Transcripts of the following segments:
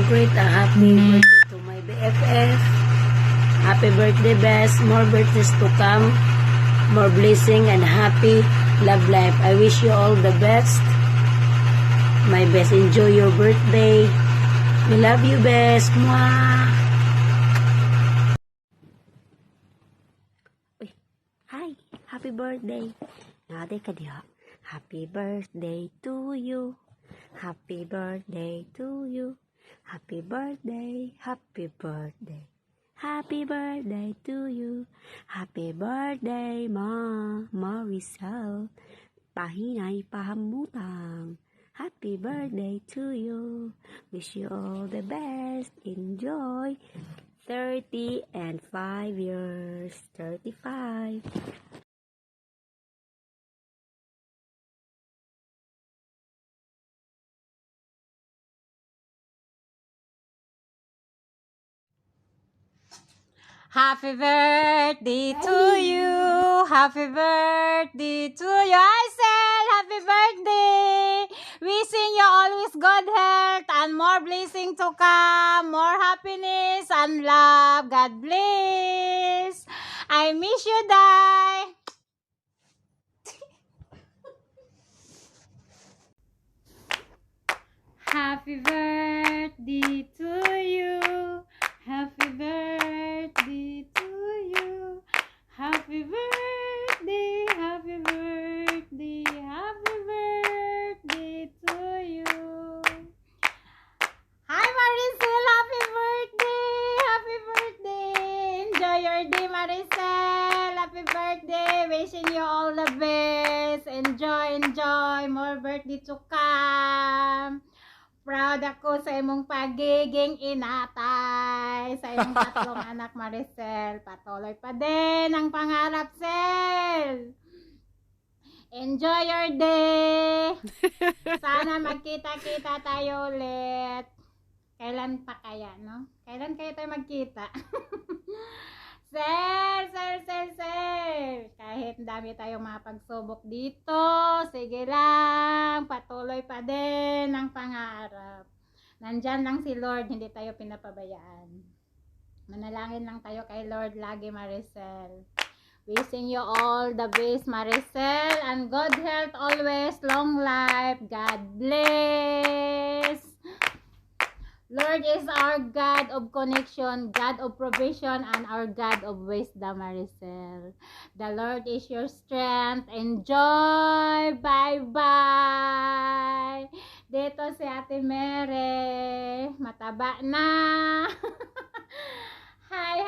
great a happy birthday to my BFF. Happy birthday, best. More birthdays to come. More blessing and happy love life. I wish you all the best. My best. Enjoy your birthday. We love you, best. Mwah. Uy, hi. Happy birthday. Nade ka diha. Happy birthday to you. Happy birthday to you. Happy birthday. Happy birthday. Happy birthday to you. Happy birthday, Marisol. Pahinay pahamutang. Happy birthday to you. Wish you all the best. Enjoy. 30 and 5 years. 35. Happy birthday to you. Happy birthday to you, Aisel. Happy birthday. Wishing you always good health and more blessing to come. More happiness and love. God bless. I miss you, Dai. Happy birthday to you. Happy birthday to you. Happy birthday, happy birthday, happy birthday to you. Hi Maricel, happy birthday, happy birthday. Enjoy your day Maricel, happy birthday. Wishing you all the best. Enjoy, enjoy. More birthday to come. Proud ako sa imong pagiging inatay, sa imong tatlong anak Maricel. Patuloy pa din ang pangarap, Sel. Enjoy your day. Sana magkita-kita tayo ulit. Kailan pa kaya, no? Kailan kaya tayo magkita? Sel. Kahit dami tayong mga pagsubok dito, sige lang, patuloy pa din ang pangarap. Nandyan lang si Lord, hindi tayo pinapabayaan. Manalangin lang tayo kay Lord lagi, Maricel. Wishing you all the best, Maricel, and good health always, long life. God bless. Lord is our God of connection, God of provision, and our God of wisdom, Maricel. The Lord is your strength. Enjoy! Bye-bye! Dito si Ate Mere. Mataba na! Hi!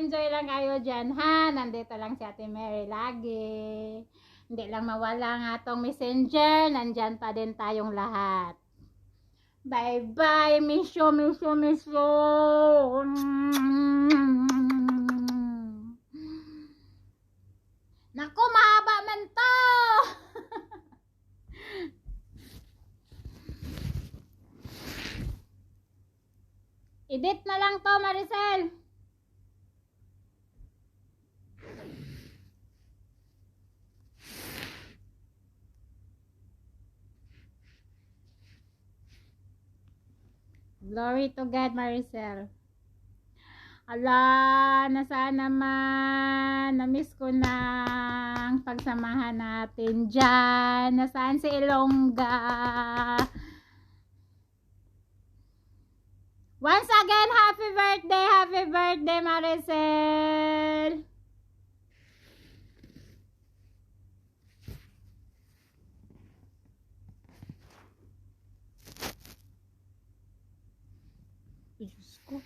Enjoy lang kayo dyan, ha? Nandito lang si Ate Mere lagi. Hindi lang mawala nga tong messenger. Nandyan pa din tayong lahat. Bye-bye. Miss you. Naku, mahaba man to. Edit na lang to, Maricel. Glory to God, Maricel. Ala, nasaan naman? Namiss ko na ang pagsamahan natin dyan. Nasaan si Ilongga? Once again, happy birthday, Maricel. Diyos ko.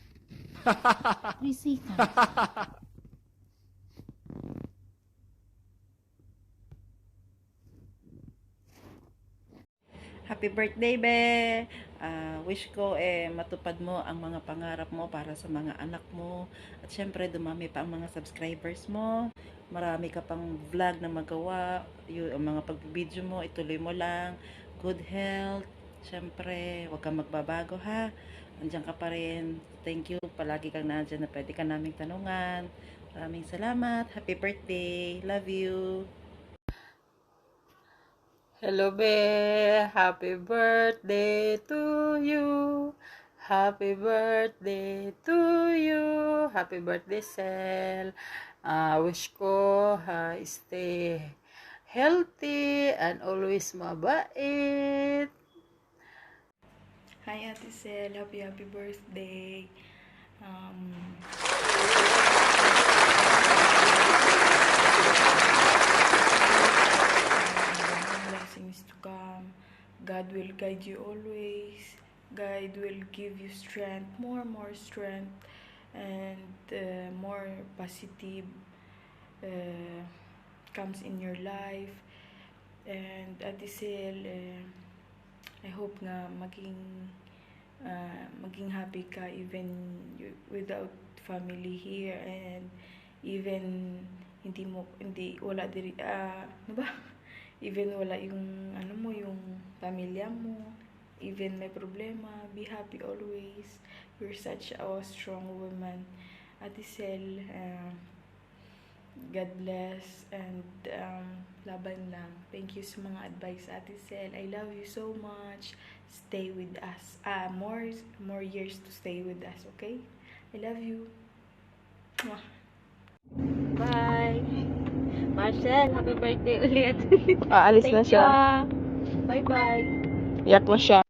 Risika. Happy birthday, be! Wish ko matupad mo ang mga pangarap mo para sa mga anak mo. At syempre, dumami pa ang mga subscribers mo. Marami ka pang vlog na magawa. Ang mga pag-video mo, ituloy mo lang. Good health. Syempre, huwag kang magbabago, ha? Andiyan ka pa rin. Thank you. Palagi kang nandyan na pwede ka naming tanungan. Maraming salamat. Happy birthday. Love you. Hello, be. Happy birthday to you. Happy birthday to you. Happy birthday, Sel. Wish ko stay healthy and always mabait. Hi Ate Sel, happy birthday. Blessings to come. God will guide you always. God will give you strength, more strength, and more positive comes in your life. And Ate Sel, I hope nga maging happy ka even without family here, and even wala diri ano ba, even wala yung yung pamilya mo, even may problema, be happy always. You're such a strong woman, Ate Sel. God bless, and laban lang. Thank you sa mga advice, Ate Sel. I love you so much. Stay with us. More years to stay with us, okay? I love you. Mwah. Bye. Marcel, happy birthday ulit. Aalis na siya. Bye-bye. Iyak na siya.